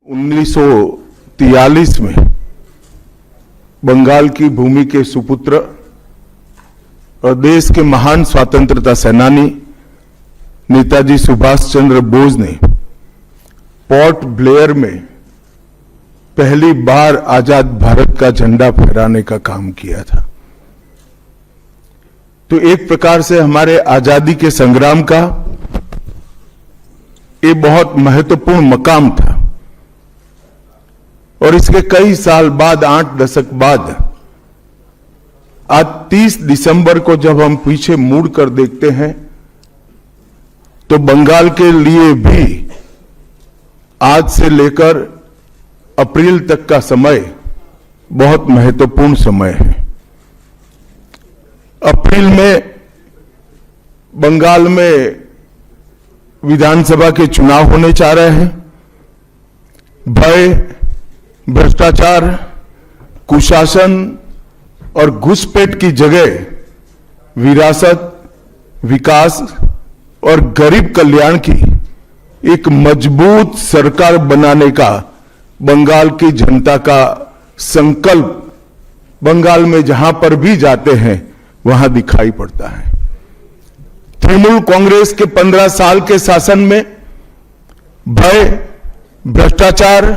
1943 में बंगाल की भूमि के सुपुत्र और देश के महान स्वतंत्रता सेनानी नेताजी सुभाष चंद्र बोस ने पोर्ट ब्लेयर में पहली बार आजाद भारत का झंडा फहराने का काम किया था। तो एक प्रकार से हमारे आजादी के संग्राम का ये बहुत महत्वपूर्ण मकाम था। और इसके कई साल बाद, 8 दशक बाद, आज 30 दिसंबर को जब हम पीछे मुड़कर देखते हैं तो बंगाल के लिए भी आज से लेकर अप्रैल तक का समय बहुत महत्वपूर्ण समय है। अप्रैल में बंगाल में विधानसभा के चुनाव होने जा रहे हैं। भय, भ्रष्टाचार, कुशासन और घुसपैठ की जगह विरासत, विकास और गरीब कल्याण की एक मजबूत सरकार बनाने का बंगाल की जनता का संकल्प बंगाल में जहां पर भी जाते हैं वहां दिखाई पड़ता है। तृणमूल कांग्रेस के 15 साल के शासन में भय, भ्रष्टाचार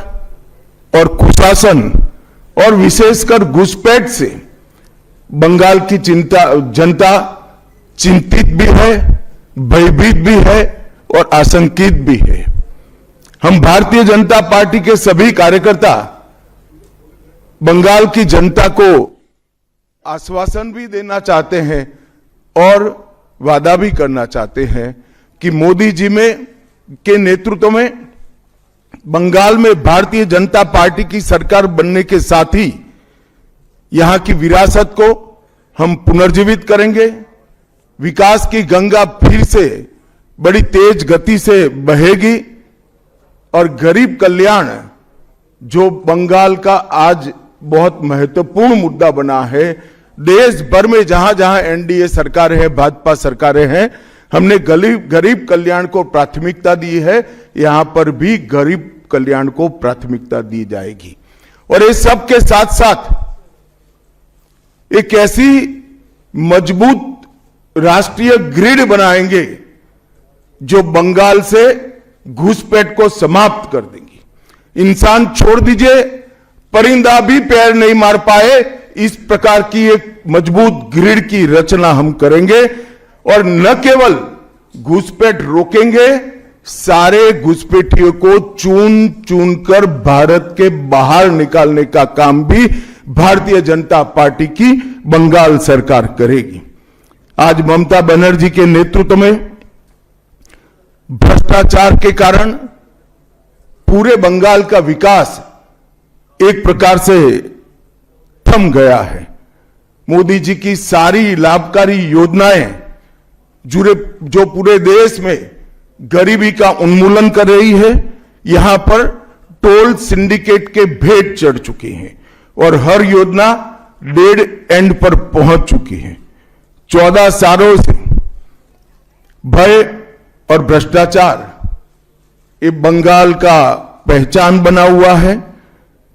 और कुशासन और विशेषकर घुसपैठ से बंगाल की जनता चिंतित भी है, भयभीत भी है और आशंकित भी है। हम भारतीय जनता पार्टी के सभी कार्यकर्ता बंगाल की जनता को आश्वासन भी देना चाहते हैं और वादा भी करना चाहते हैं कि मोदी जी के नेतृत्व में बंगाल में भारतीय जनता पार्टी की सरकार बनने के साथ ही यहां की विरासत को हम पुनर्जीवित करेंगे। विकास की गंगा फिर से बड़ी तेज गति से बहेगी और गरीब कल्याण, जो बंगाल का आज बहुत महत्वपूर्ण मुद्दा बना है, देश भर में जहां जहां एनडीए सरकारें हैं, भाजपा सरकारें हैं, हमने गरीब कल्याण को प्राथमिकता दी है। यहां पर भी गरीब कल्याण को प्राथमिकता दी जाएगी। और इस सब के साथ साथ एक ऐसी मजबूत राष्ट्रीय ग्रिड बनाएंगे जो बंगाल से घुसपैठ को समाप्त कर देंगी। इंसान छोड़ दीजिए, परिंदा भी पैर नहीं मार पाए, इस प्रकार की एक मजबूत ग्रिड की रचना हम करेंगे। और न केवल घुसपैठ रोकेंगे, सारे घुसपैठियों को चुन चुन कर भारत के बाहर निकालने का काम भी भारतीय जनता पार्टी की बंगाल सरकार करेगी। आज ममता बनर्जी के नेतृत्व में भ्रष्टाचार के कारण पूरे बंगाल का विकास एक प्रकार से थम गया है। मोदी जी की सारी लाभकारी योजनाएं जो पूरे देश में गरीबी का उन्मूलन कर रही है, यहां पर टोल सिंडिकेट के भेंट चढ़ चुकी हैं और हर योजना डेड एंड पर पहुंच चुकी है। 14 सालों से भय और भ्रष्टाचार ये बंगाल का पहचान बना हुआ है।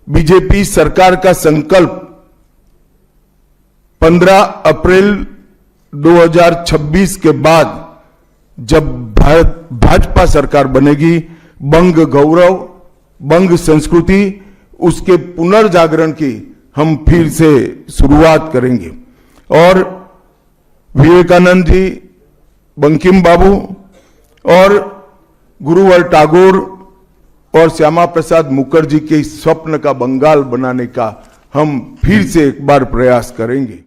बीजेपी सरकार का संकल्प 15 अप्रैल 2026 के बाद जब भाजपा सरकार बनेगी, बंग गौरव, बंग संस्कृति, उसके पुनर्जागरण की हम फिर से शुरुआत करेंगे। और विवेकानंद जी, बंकिम बाबू और गुरुवर टैगोर और श्यामा प्रसाद मुखर्जी के स्वप्न का बंगाल बनाने का हम फिर से एक बार प्रयास करेंगे।